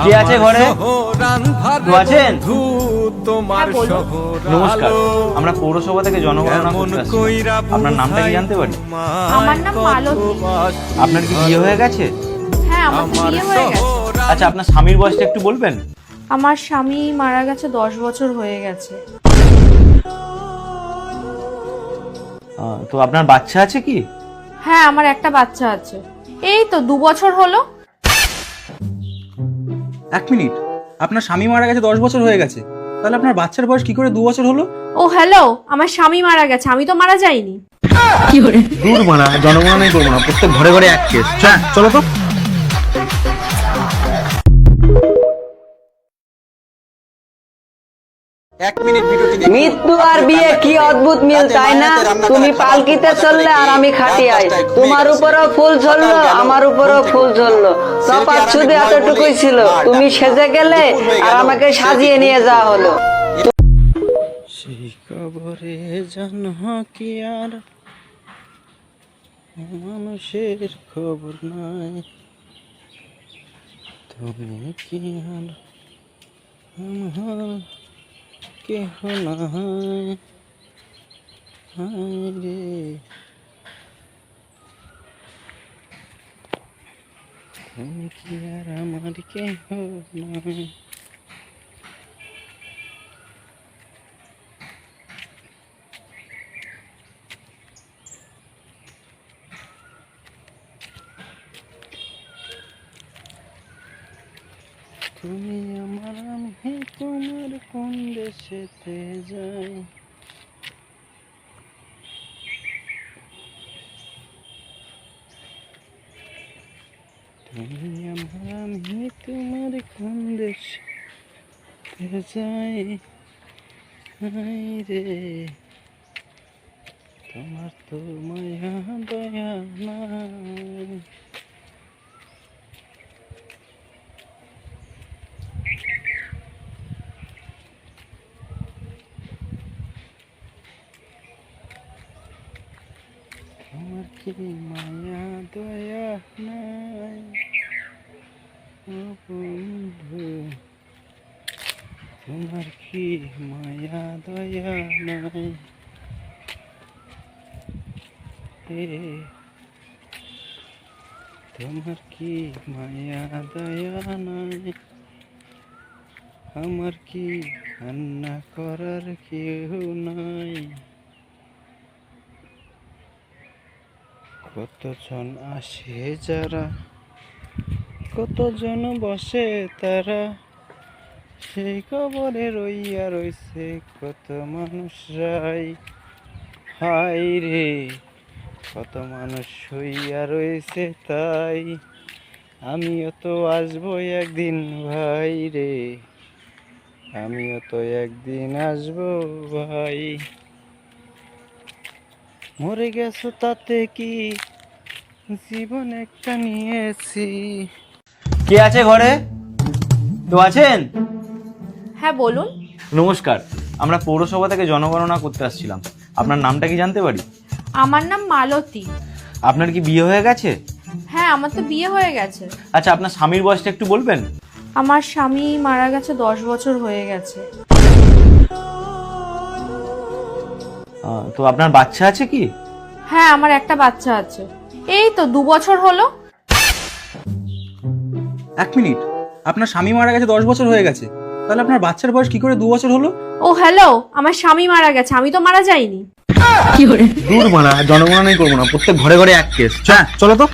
কে আছে ঘরে? কেউ আছেন? নমস্কার, আমরা পৌরসভা থেকে জনগণনা করতে আসছি। আপনার নামটা কি জানতে পারি? আমার নাম মালতী। আপনার কি বিয়ে হয়ে গেছে? হ্যাঁ, আমার তো বিয়ে হয়ে গেছে। আচ্ছা, আপনার স্বামীর বয়সটা একটু বলবেন? আমার স্বামী মারা গেছে 10 বছর হয়ে গেছে। তো আপনার বাচ্চা আছে কি? হ্যাঁ, আমার একটা বাচ্চা আছে, এই তো 2 বছর হলো। 1 মিনিট, আপনার স্বামী মারা গেছে 10 বছর হয়ে গেছে, তাহলে আপনার বাচ্চার বয়স কি করে 2 বছর হলো? ও হ্যালো, আমার স্বামী মারা গেছে, আমি তো মারা যাইনি। দূর মানা, জনগণনাই করবো না, প্রত্যেক ঘরে ঘরে এক কেস। হ্যাঁ, চলো তো। 1 মিনিট ভিডিওটি দেখুন। মৃত্যু আর বিয়ে কি অদ্ভুত মিল, তাই না? তুমি পালকিতে চললে আর আমি খাটিয়াই, তোমার উপরও ফুল ঝরলো, আমার উপরও ফুল ঝরলো, তফাৎ শুধু এতটুকুই ছিল, তুমি সেজে গেলে আর আমাকে সাজিয়ে নিয়ে যাওয়া হলো। সেই কবরে জানো কি আর মানুষের খবর নাই, তুমি কি আর আমার কেহ নাই, হায় রে তুমি কি আর আমার কেহ নাই। তুমি আমার, আমি তোমার, কোন দেশেতে যাই। তুমি আমার, আমি তোমার, কোন দেশেতে যাই, হায় রে তোমার তো মায়া দয়া নাই। তোমার কি মায়া দয়া নাই ও বন্ধু, তোমার কি মায়া দয়া নাই, তোমার কি মায়া দয়া নাই, আমার কি কান্না করার কেউ নাই। কতজন আসে যারা, কতজন বসে তারা, সেই কবরে রইয়া রইছে কত মানুষরাই, হায় রে কত মানুষ শুইয়া রয়েছে তাই, আমিও তো আসবো একদিন ভাই রে, আমিও তো একদিন আসবো ভাই। মরে গেছো তাতে কি, জীবন একটা নিয়েছি। কে আছে ঘরে? কেউ আছেন? হ্যাঁ বলুন। নমস্কার, আমরা পৌরসভা থেকে জনগণনা করতে আসছিলাম। আপনার নামটা কি জানতে পারি? আমার নাম মালতী। আপনার কি বিয়ে হয়ে গেছে? হ্যাঁ, আমার তো বিয়ে হয়ে গেছে। আচ্ছা, আপনার স্বামীর বয়সটা একটু বলবেন? আমার স্বামী মারা গেছে 10 বছর হয়ে গেছে। তো আপনার বাচ্চা আছে কি? হ্যাঁ, আমার একটা বাচ্চা আছে, এই তো 2 বছর হলো। 1 মিনিট, আপনার স্বামী মারা গেছে 10 বছর হয়ে গেছে, তাহলে আপনার বাচ্চার বয়স কি করে 2 বছর হলো? ও হ্যালো, আমার স্বামী মারা গেছে, আমি তো মারা যাইনি। দূর মানা, জনগণনাই করবো না, প্রত্যেক ঘরে ঘরে এক কেস। হ্যাঁ, চলো তো।